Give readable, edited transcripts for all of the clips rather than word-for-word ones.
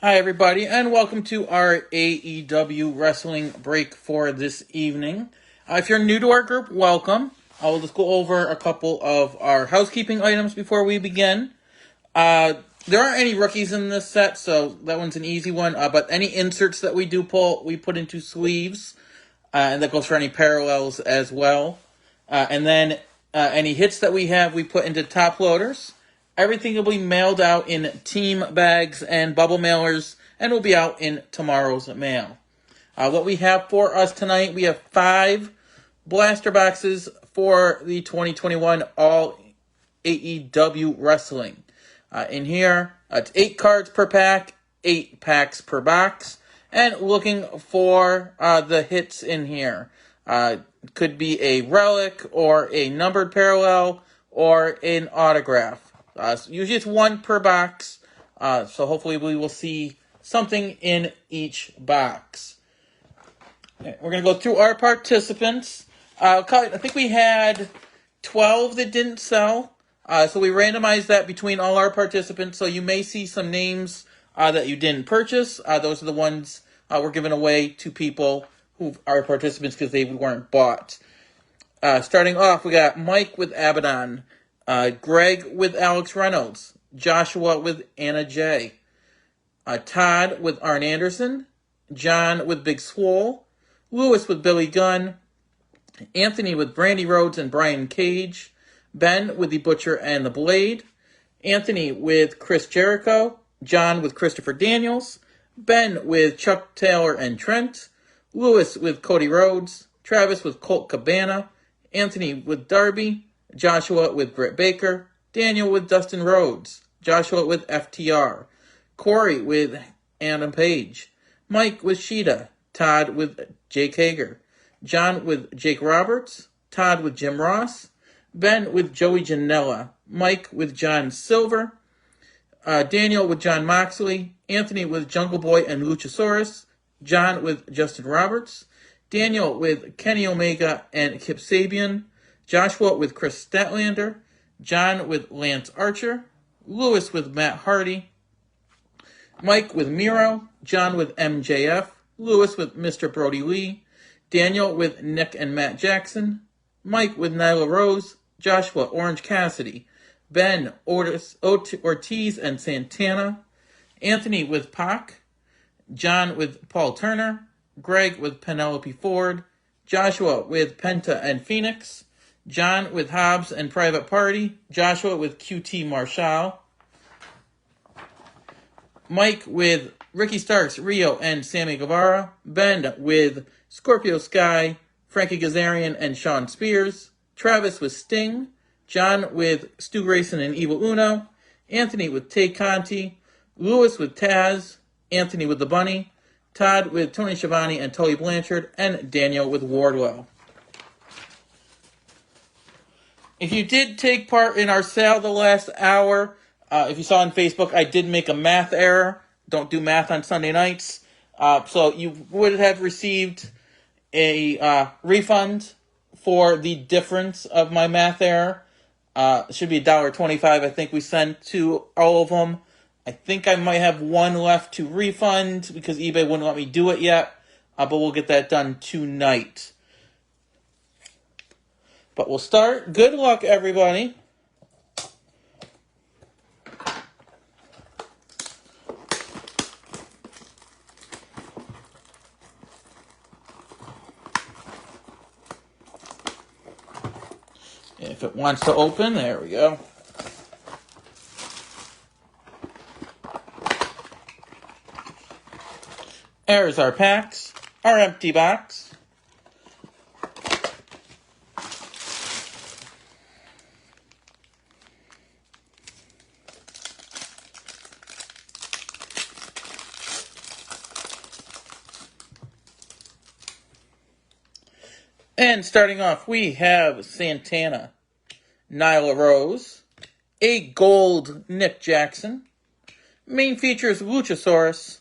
Hi, everybody, and welcome to our AEW wrestling break for this evening. If you're new to our group, welcome. I'll just go over a couple of our housekeeping items before we begin. There aren't any rookies in this set, so that one's an easy one. But any inserts that we do pull, we put into sleeves, and that goes for any parallels as well. And then any hits that we have, we put into top loaders. Everything will be mailed out in team bags and bubble mailers, and will be out in tomorrow's mail. What we have for us tonight, we have 5 blaster boxes for the 2021 All AEW Wrestling. In here, it's 8 cards per pack, 8 packs per box, and looking for the hits in here. Could be a relic, or a numbered parallel, or an autograph. Usually it's 1 per box, so hopefully we will see something in each box. Okay, we're going to go through our participants. I think we had 12 that didn't sell, so we randomized that between all our participants, so you may see some names that you didn't purchase. Those are the ones we're giving away to people who are participants because they weren't bought. Starting off, we got Mike with Abaddon, Greg with Alex Reynolds, Joshua with Anna J, Todd with Arn Anderson, John with Big Swole, Lewis with Billy Gunn, Anthony with Brandy Rhodes and Brian Cage, Ben with The Butcher and the Blade, Anthony with Chris Jericho, John with Christopher Daniels, Ben with Chuck Taylor and Trent, Lewis with Cody Rhodes, Travis with Colt Cabana, Anthony with Darby, Joshua with Britt Baker, Daniel with Dustin Rhodes, Joshua with FTR, Corey with Adam Page, Mike with Sheeta, Todd with Jake Hager, John with Jake Roberts, Todd with Jim Ross, Ben with Joey Janela, Mike with John Silver, Daniel with John Moxley, Anthony with Jungle Boy and Luchasaurus, John with Justin Roberts, Daniel with Kenny Omega and Kip Sabian, Joshua with Chris Statlander, John with Lance Archer, Lewis with Matt Hardy, Mike with Miro, John with MJF, Lewis with Mr. Brody Lee, Daniel with Nick and Matt Jackson, Mike with Nyla Rose, Joshua Orange Cassidy, Ben Ortiz and Santana, Anthony with Pac, John with Paul Turner, Greg with Penelope Ford, Joshua with Penta and Phoenix, John with Hobbs and Private Party, Joshua with QT Marshall, Mike with Ricky Starks, Rio, and Sammy Guevara, Ben with Scorpio Sky, Frankie Kazarian, and Sean Spears, Travis with Sting, John with Stu Grayson and Evil Uno, Anthony with Tay Conti, Lewis with Taz, Anthony with The Bunny, Todd with Tony Schiavone and Tully Blanchard, and Daniel with Wardlow. If you did take part in our sale the last hour, if you saw on Facebook, I did make a math error. Don't do math on Sunday nights. So you would have received a refund for the difference of my math error. It should be $1.25. I think we sent to all of them. I think I might have one left to refund because eBay wouldn't let me do it yet. But we'll get that done tonight. But we'll start. Good luck, everybody. If it wants to open, there we go. There's our packs, our empty box. And starting off, we have Santana, Nyla Rose, a gold Nick Jackson, main features Luchasaurus,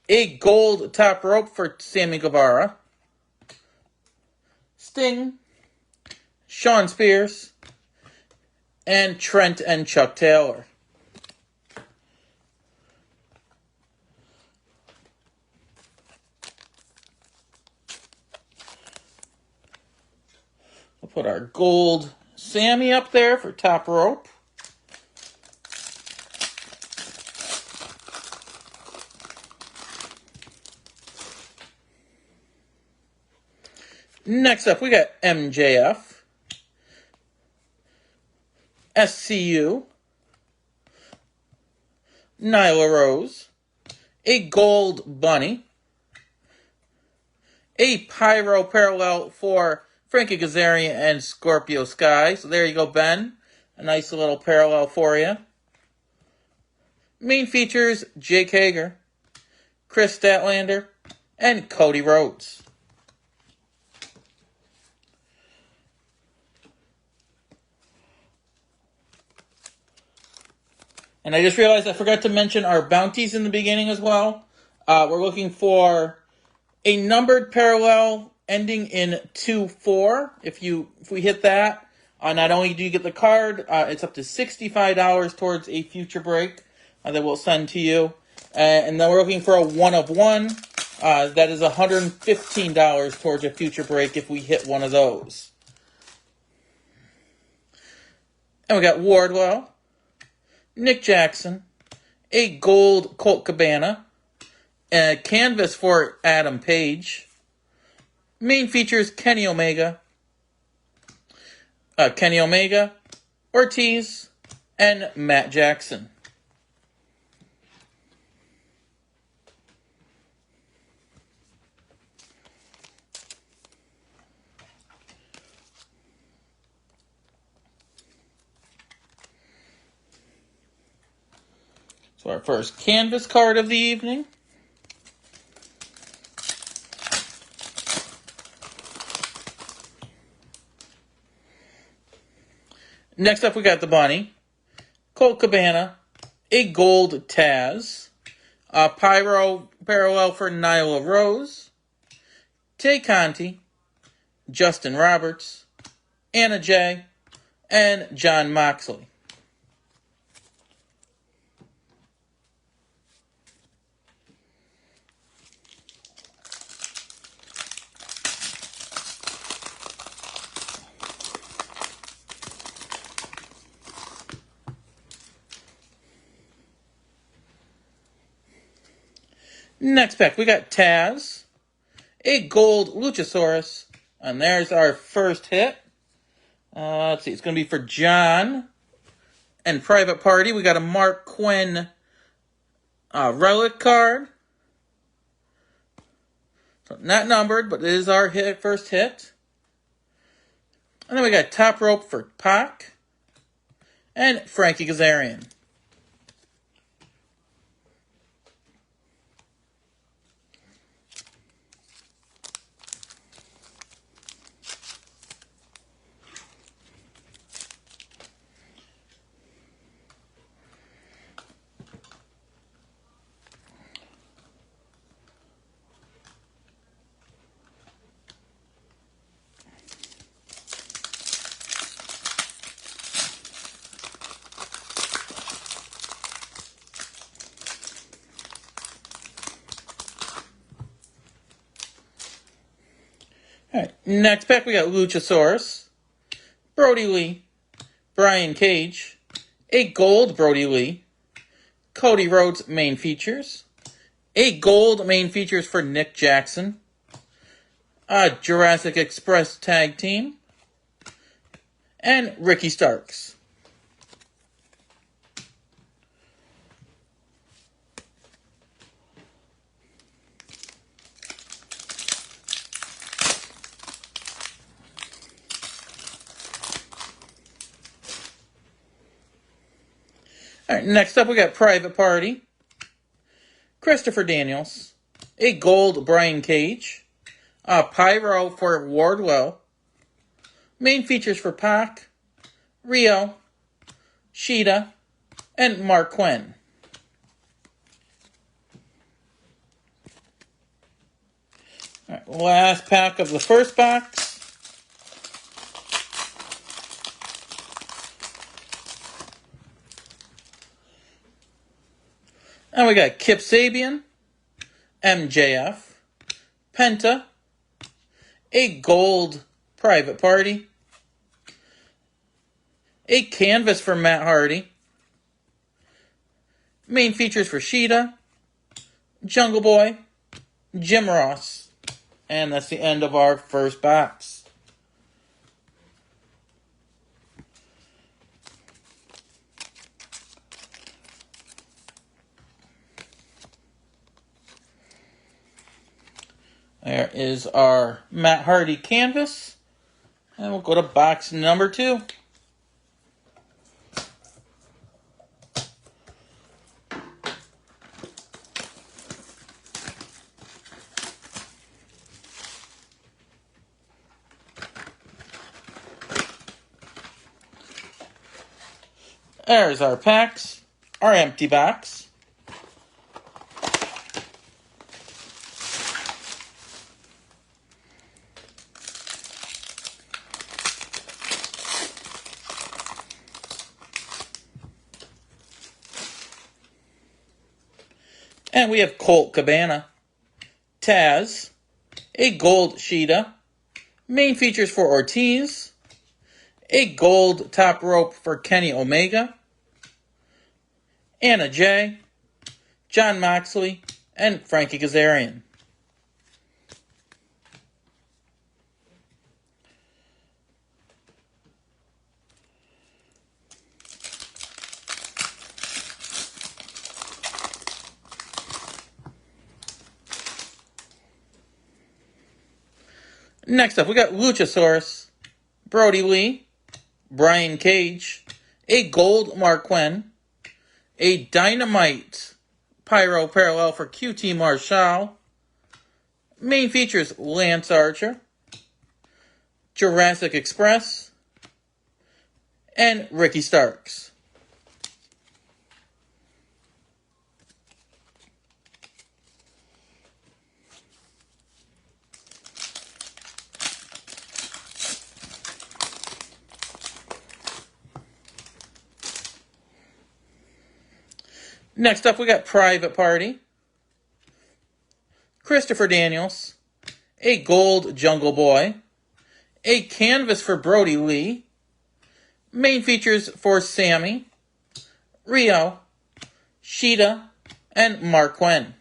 a gold top rope for Sammy Guevara, Sting, Sean Spears, and Trent and Chuck Taylor. We'll put our gold Sammy up there for top rope. Next up, we got MJF, SCU, Nyla Rose, a gold bunny, a pyro parallel for Frankie Kazarian and Scorpio Sky. So there you go, Ben. A nice little parallel for you. Main features Jake Hager, Chris Statlander, and Cody Rhodes. And I just realized I forgot to mention our bounties in the beginning as well. We're looking for a numbered parallel ending in 2-4. If we hit that, not only do you get the card, it's up to $65 towards a future break that we'll send to you. And then we're looking for a 1 of 1. That is $115 towards a future break if we hit one of those. And we got Wardlow, Nick Jackson, a gold Colt Cabana, a canvas for Adam Page. Main features Kenny Omega, Ortiz, and Matt Jackson. So our first canvas card of the evening. Next up, we got the bunny, Colt Cabana, a gold Taz, a pyro parallel for Nyla Rose, Tay Conti, Justin Roberts, Anna Jay, and John Moxley. Next pack, we got Taz, a gold Luchasaurus, and there's our first hit. Let's see, it's going to be for John and Private Party. We got a Mark Quinn relic card. So not numbered, but it is our first hit. And then we got top rope for Pac and Frankie Kazarian. All right, next pack we got Luchasaurus, Brody Lee, Brian Cage, a gold Brody Lee, Cody Rhodes main features, a gold main features for Nick Jackson, a Jurassic Express tag team, and Ricky Starks. All right, next up we got Private Party, Christopher Daniels, a gold Brian Cage, a pyro for Wardlow, main features for Pac, Rio, Sheeta, and Mark Quinn. All right, last pack of the first box. And we got Kip Sabian, MJF, Penta, a gold Private Party, A canvas for Matt Hardy. Main features for Sheeta, Jungle Boy, Jim Ross. And that's the end of our first box. There is our Matt Hardy canvas. And we'll go to box number 2. There's our packs, our empty box. And we have Colt Cabana, Taz, a gold Sheeta, main features for Ortiz, a gold top rope for Kenny Omega, Anna Jay, Jon Moxley, and Frankie Kazarian. Next up, we got Luchasaurus, Brody Lee, Brian Cage, a gold Mark Quinn, a Dynamite Pyro Parallel for QT Marshall, main features Lance Archer, Jurassic Express, and Ricky Starks. Next up, we got Private Party, Christopher Daniels, a gold Jungle Boy, a canvas for Brody Lee, main features for Sammy, Rio, Sheeta, and Mark Quinn.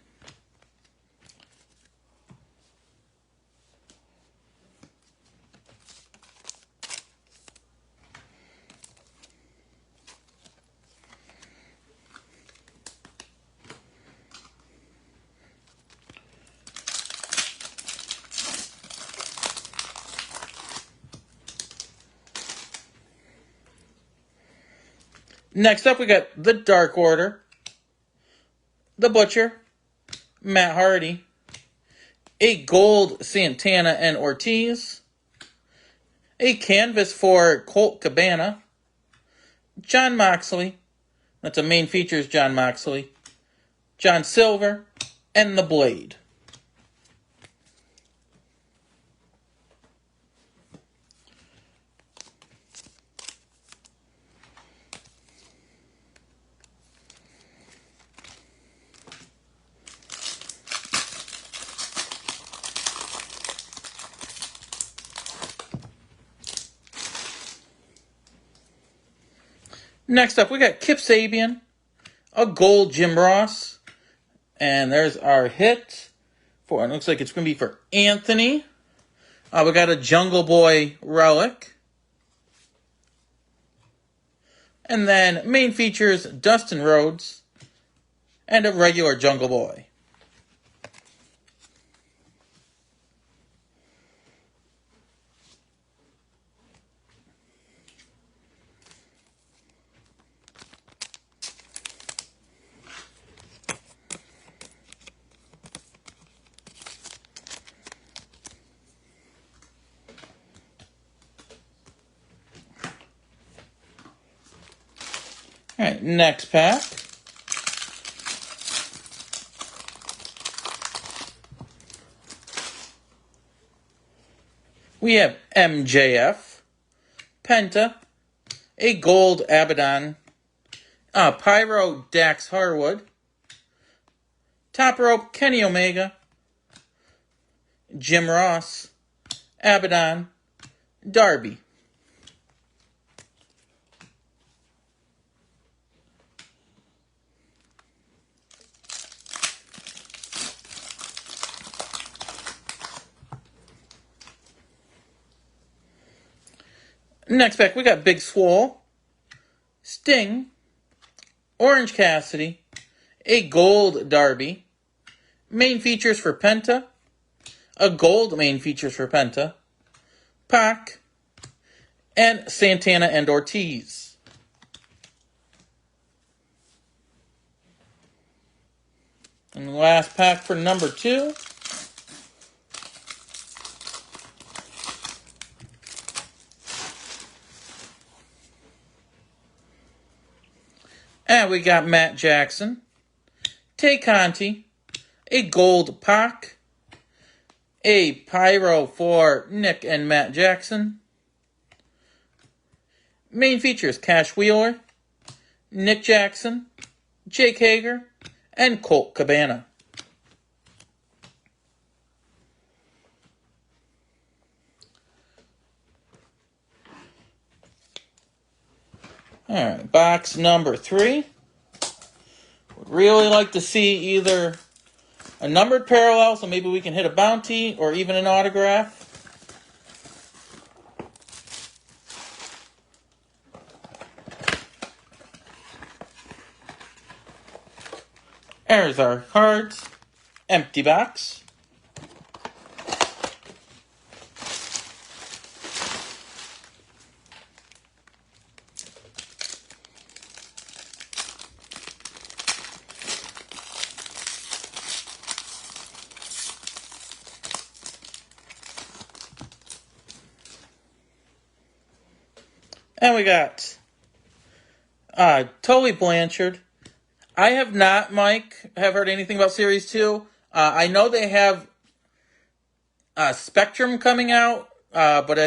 Next up, we got the Dark Order, the Butcher, Matt Hardy, a gold Santana and Ortiz, a canvas for Colt Cabana, Jon Moxley, that's a main features Jon Moxley, John Silver, and the Blade. Next up, we got Kip Sabian, a gold Jim Ross, and there's our hit for, it looks like it's going to be for Anthony. We got a Jungle Boy relic. And then main features Dustin Rhodes and a regular Jungle Boy. All right, next pack. We have MJF, Penta, a gold Abaddon, Pyro Dax Harwood, top rope Kenny Omega, Jim Ross, Abaddon, Darby. Next pack, we got Big Swole, Sting, Orange Cassidy, a gold Darby, main features for Penta, a gold main features for Penta, Pac, and Santana and Ortiz. And the last pack for number 2. And we got Matt Jackson, Tay Conti, a gold Pac, a Pyro for Nick and Matt Jackson. Main features Cash Wheeler, Nick Jackson, Jake Hager, and Colt Cabana. Alright, box number 3. Would really like to see either a numbered parallel, so maybe we can hit a bounty, or even an autograph. There's our cards. Empty box. And we got Tully Blanchard. I have not, Mike, have heard anything about Series 2. I know they have Spectrum coming out, but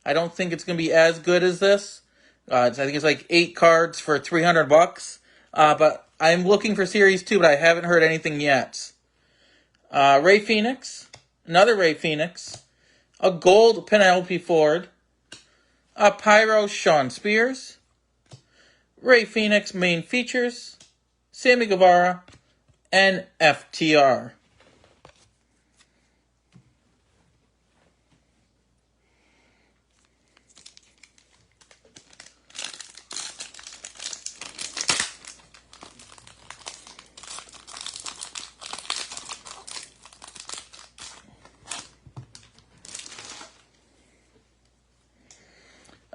I don't think it's going to be as good as this. I think it's like 8 cards for $300. But I'm looking for Series 2, but I haven't heard anything yet. Ray Phoenix, another Ray Phoenix, a gold Penelope Ford, a Pyro Sean Spears, Ray Phoenix main features, Sammy Guevara, and FTR.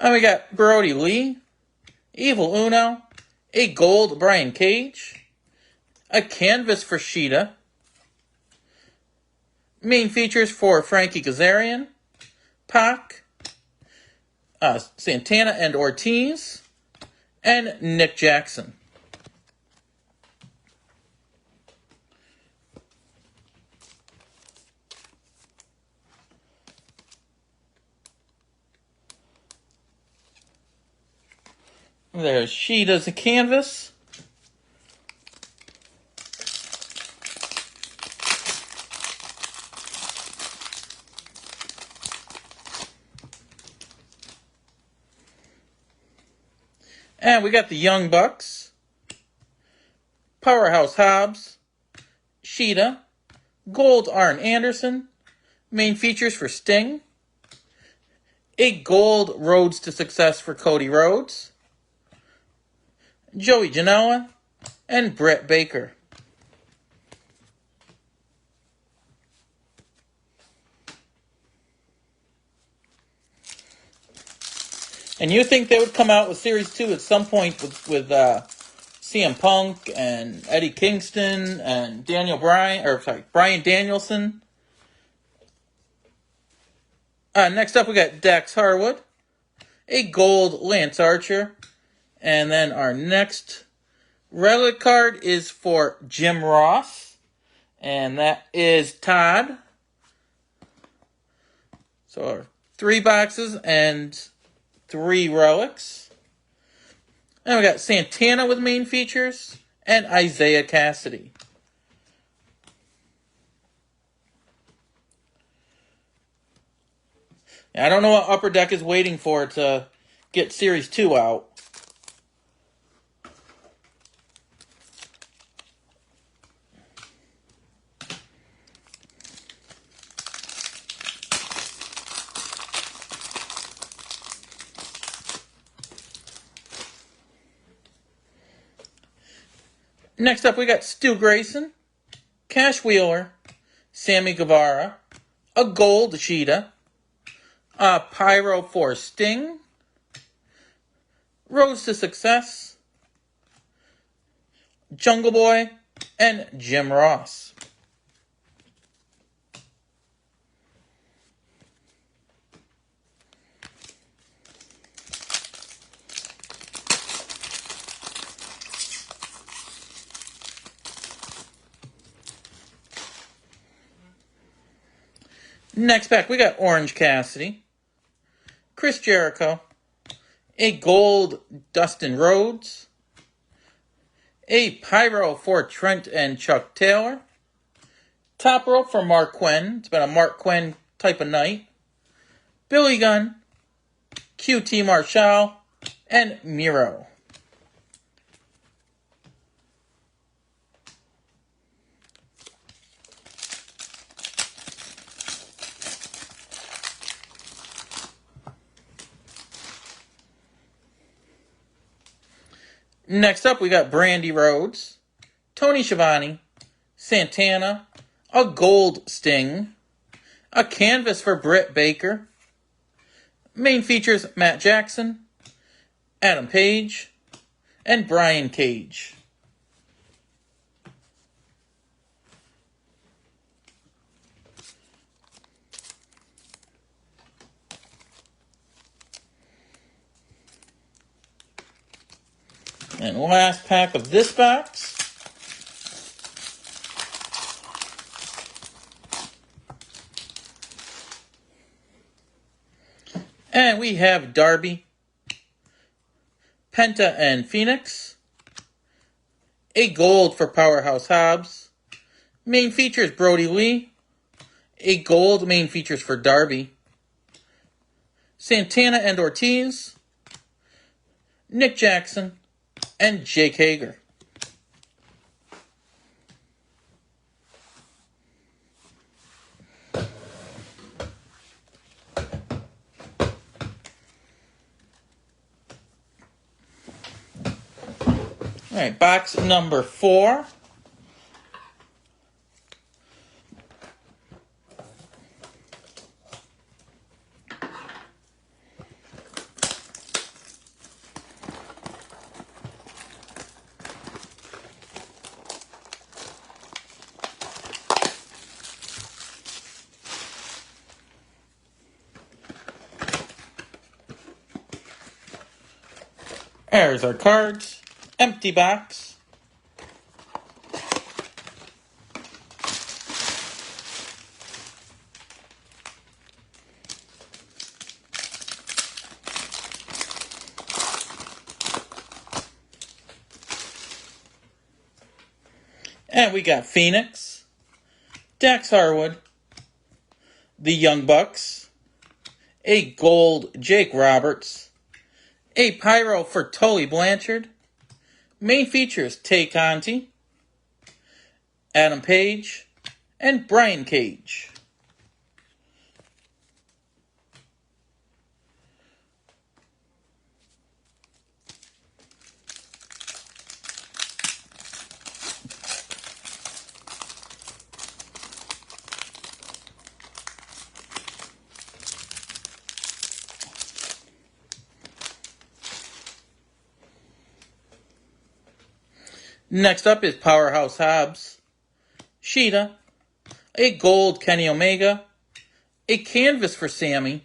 And we got Brody Lee, Evil Uno, a gold Brian Cage, a canvas for Sheeta, main features for Frankie Kazarian, Pac, Santana and Ortiz, and Nick Jackson. There's Sheeta's a canvas. And we got the Young Bucks, Powerhouse Hobbs, Sheeta, gold Arn Anderson, main features for Sting, a gold Roads to Success for Cody Rhodes, Joey Janela, and Britt Baker. And you think they would come out with Series 2 at some point with CM Punk and Eddie Kingston and Bryan Danielson. Next up we got Dax Harwood, a gold Lance Archer, and then our next relic card is for Jim Ross, and that is Todd. So 3 boxes and 3 relics. And we got Santana with main features and Isaiah Cassidy. Now, I don't know what Upper Deck is waiting for to get Series 2 out. Next up, we got Stu Grayson, Cash Wheeler, Sammy Guevara, a gold Sheeta, a Pyro for Sting, Rose to Success, Jungle Boy, and Jim Ross. Next pack, we got Orange Cassidy, Chris Jericho, a gold Dustin Rhodes, a Pyro for Trent and Chuck Taylor, top rope for Mark Quinn. It's been a Mark Quinn type of night. Billy Gunn, QT Marshall, and Miro. Next up, we got Brandy Rhodes, Tony Schiavone, Santana, a gold Sting, a canvas for Britt Baker. Main features Matt Jackson, Adam Page, and Brian Cage. And last pack of this box. And we have Darby, Penta and Phoenix, a gold for Powerhouse Hobbs, main features Brody Lee, a gold main features for Darby, Santana and Ortiz, Nick Jackson, and Jake Hager. All right, box number 4. There's our cards. Empty box. And we got Phoenix, Dax Harwood, the Young Bucks, a gold Jake Roberts, a Pyro for Tully Blanchard, main features Tay Conti, Adam Page, and Brian Cage. Next up is Powerhouse Hobbs, Sheeta, a gold Kenny Omega, a canvas for Sammy,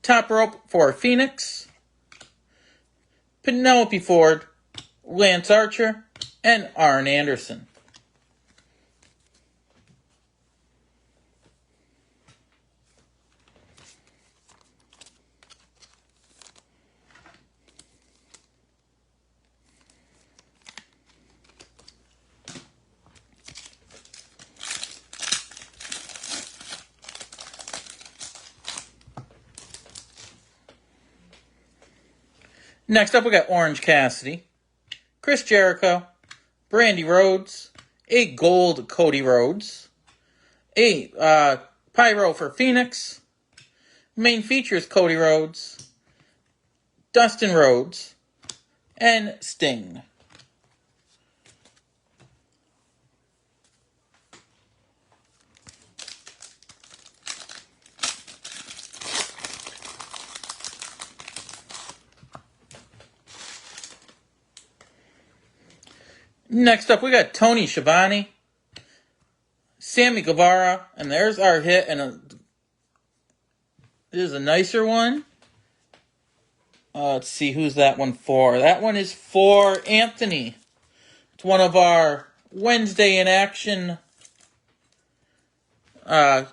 top rope for Phoenix, Penelope Ford, Lance Archer, and Arn Anderson. Next up, we got Orange Cassidy, Chris Jericho, Brandy Rhodes, a gold Cody Rhodes, a Pyro for Phoenix, main features Cody Rhodes, Dustin Rhodes, and Sting. Next up, we got Tony Schiavone, Sammy Guevara, and there's our hit, and this is a nicer one. Let's see, who's that one for? That one is for Anthony. It's one of our Wednesday in Action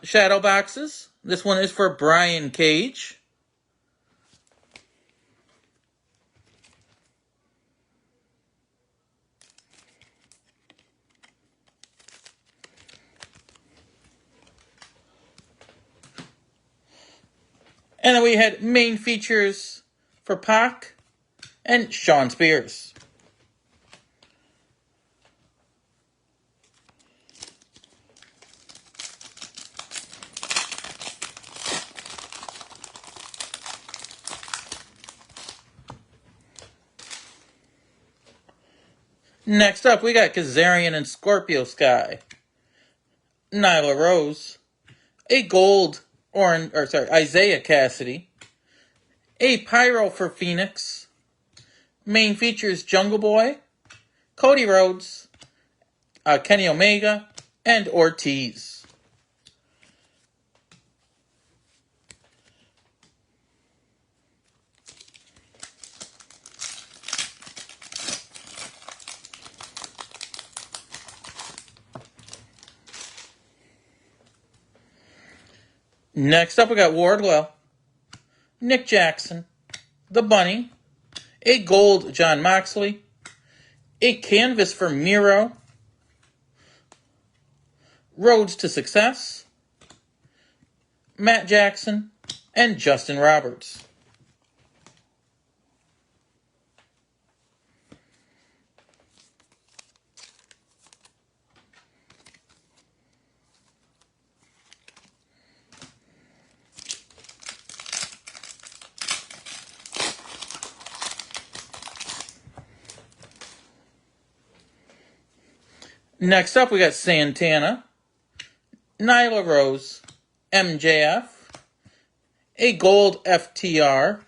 shadow boxes. This one is for Brian Cage. And then we had main features for Pac and Shawn Spears. Next up, we got Kazarian and Scorpio Sky, Nyla Rose, a gold Isaiah Cassidy, a Pyro for Phoenix, main features Jungle Boy, Cody Rhodes, Kenny Omega, and Ortiz. Next up, we got Wardlow, Nick Jackson, The Bunny, a gold Jon Moxley, a canvas for Miro, Roads to Success, Matt Jackson, and Justin Roberts. Next up, we got Santana, Nyla Rose, MJF, a gold FTR,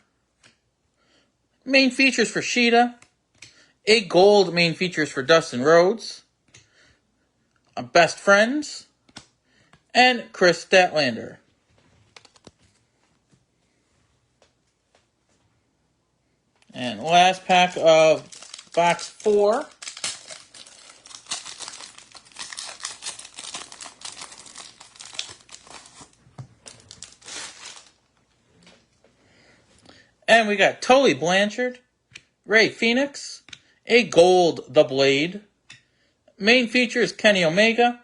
main features for Sheeta, a gold main features for Dustin Rhodes, Best Friends, and Chris Statlander. And last pack of box 4. And we got Tully Blanchard, Ray Phoenix, a gold The Blade, main features Kenny Omega,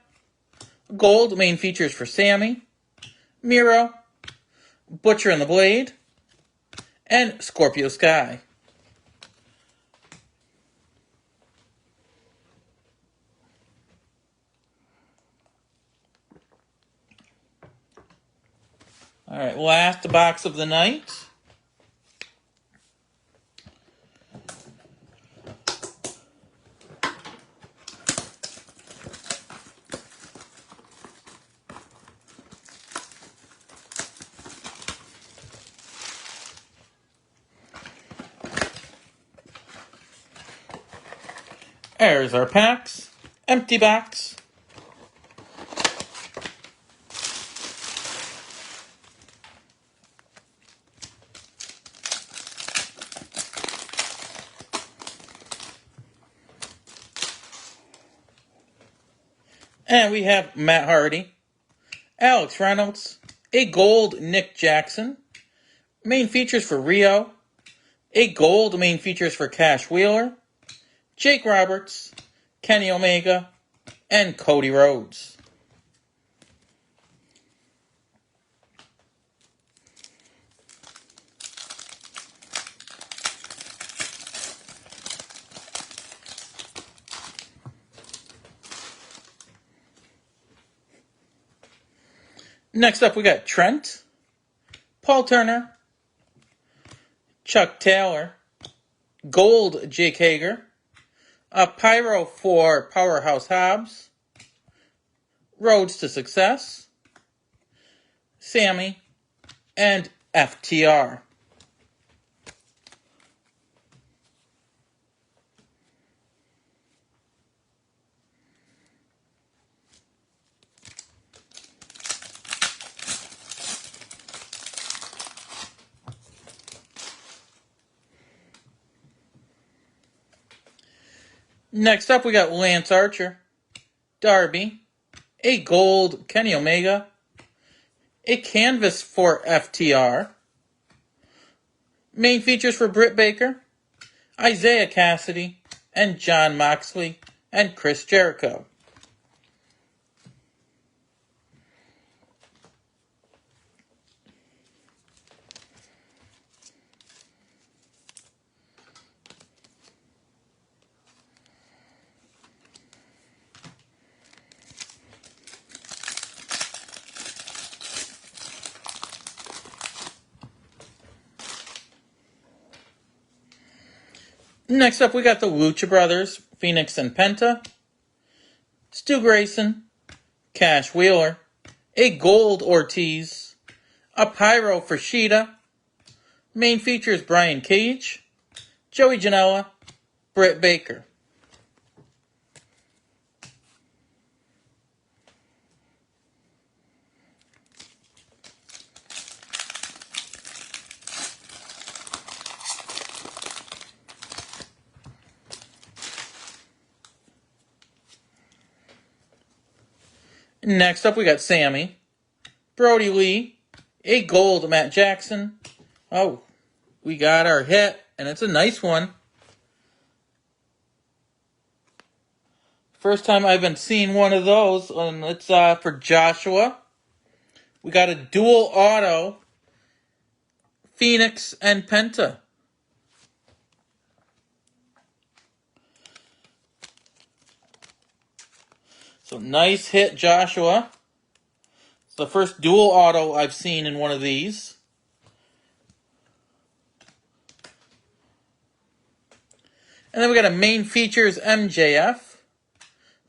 gold main features for Sammy, Miro, Butcher and the Blade, and Scorpio Sky. Alright, last box of the night. There's our packs. Empty box. And we have Matt Hardy, Alex Reynolds, a gold Nick Jackson, main features for Rio, a gold main features for Cash Wheeler, Jake Roberts, Kenny Omega, and Cody Rhodes. Next up, we got Trent, Paul Turner, Chuck Taylor, gold Jake Hager, a Pyro for Powerhouse Hobbs, Roads to Success, Sammy, and FTR. Next up, we got Lance Archer, Darby, a gold Kenny Omega, a canvas for FTR, main features for Britt Baker, Isaiah Cassidy, and Jon Moxley, and Chris Jericho. Next up, we got the Lucha Brothers, Phoenix and Penta, Stu Grayson, Cash Wheeler, a gold Ortiz, a pyro for Shida, main features Brian Cage, Joey Janela, Britt Baker. Next up, we got Sammy, Brody Lee, a gold Matt Jackson. Oh, we got our hit, and it's a nice one. First time I've been seeing one of those, and it's for Joshua. We got a dual auto, Phoenix and Penta. So nice hit, Joshua. It's the first dual auto I've seen in one of these. And then we got a main features MJF,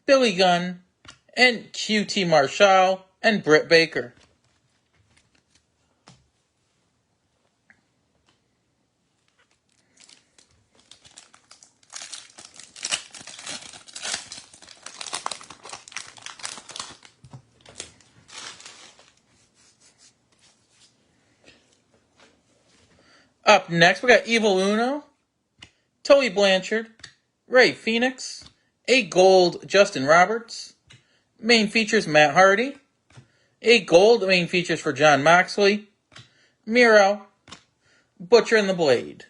Billy Gunn, and QT Marshall, and Britt Baker. Up next, we got Evil Uno, Tully Blanchard, Ray Phoenix, a gold Justin Roberts, main features Matt Hardy, a gold main features for Jon Moxley, Miro, Butcher and the Blade.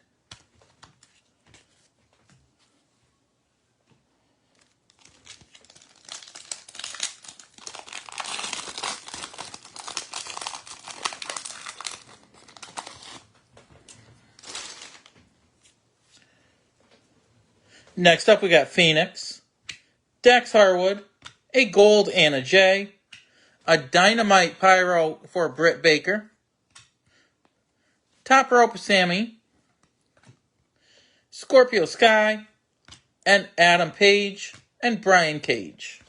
Next up, we got Phoenix, Dax Harwood, a gold Anna Jay, a dynamite pyro for Britt Baker, top rope Sammy, Scorpio Sky, and Adam Page, and Brian Cage.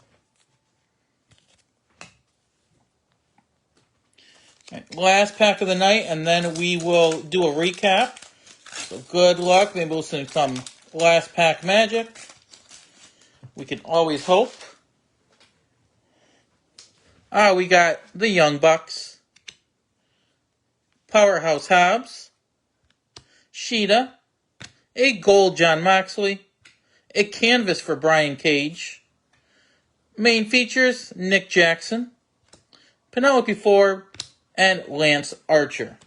Right, last pack of the night, and then we will do a recap. So good luck. Maybe we'll see some last pack magic. We can always hope. We got the Young Bucks, Powerhouse Hobbs, Shida, a gold Jon Moxley, a canvas for Brian Cage, main features Nick Jackson, Penelope Ford, and Lance Archer.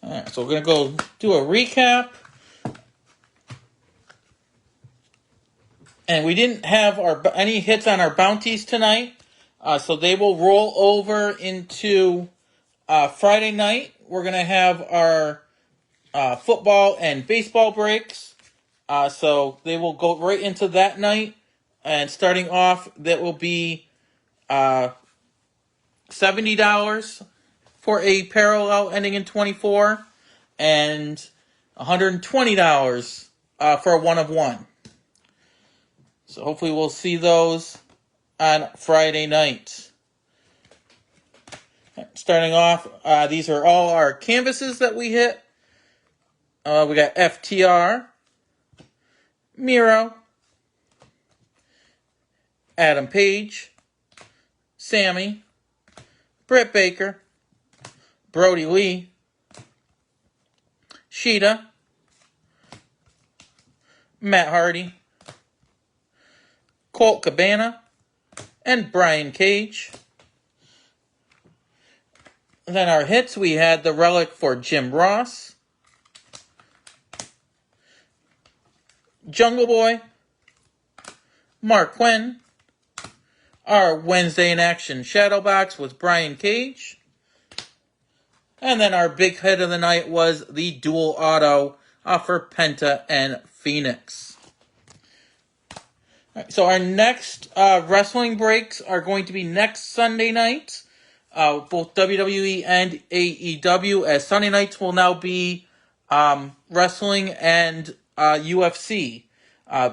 Alright, so we're going to go do a recap. And we didn't have any hits on our bounties tonight. So they will roll over into Friday night. We're going to have our football and baseball breaks. So they will go right into that night. And starting off, that will be $70 for a parallel ending in 24, and $120 for a 1 of 1. So hopefully we'll see those on Friday night. Starting off, these are all our canvases that we hit. We got FTR, Miro, Adam Page, Sammy, Britt Baker, Brody Lee, Sheeta, Matt Hardy, Colt Cabana, and Brian Cage. Then our hits, we had the relic for Jim Ross, Jungle Boy, Mark Quinn. Our Wednesday in Action Shadow Box was Brian Cage. And then our big hit of the night was the dual auto for Penta and Phoenix. Right, so our next wrestling breaks are going to be next Sunday night. Both WWE and AEW, as Sunday nights will now be wrestling and UFC.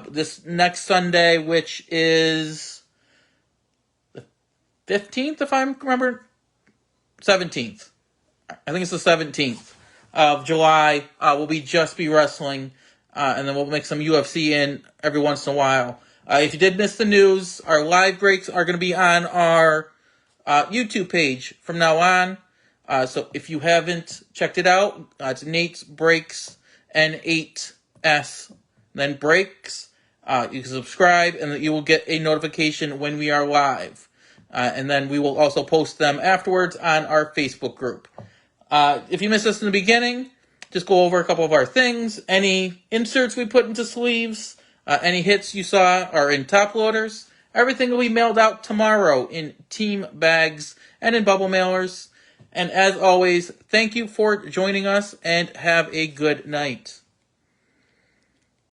This next Sunday, which is the 15th, if I remember, 17th. I think it's the 17th of July. We'll just be wrestling, and then we'll make some UFC in every once in a while. If you did miss the news, our live breaks are going to be on our YouTube page from now on. So if you haven't checked it out, it's Nate's Breaks N8S, then Breaks. You can subscribe, and you will get a notification when we are live. And then we will also post them afterwards on our Facebook group. If you missed us in the beginning, just go over a couple of our things. Any inserts we put into sleeves, any hits you saw are in top loaders. Everything will be mailed out tomorrow in team bags and in bubble mailers. And as always, thank you for joining us and have a good night.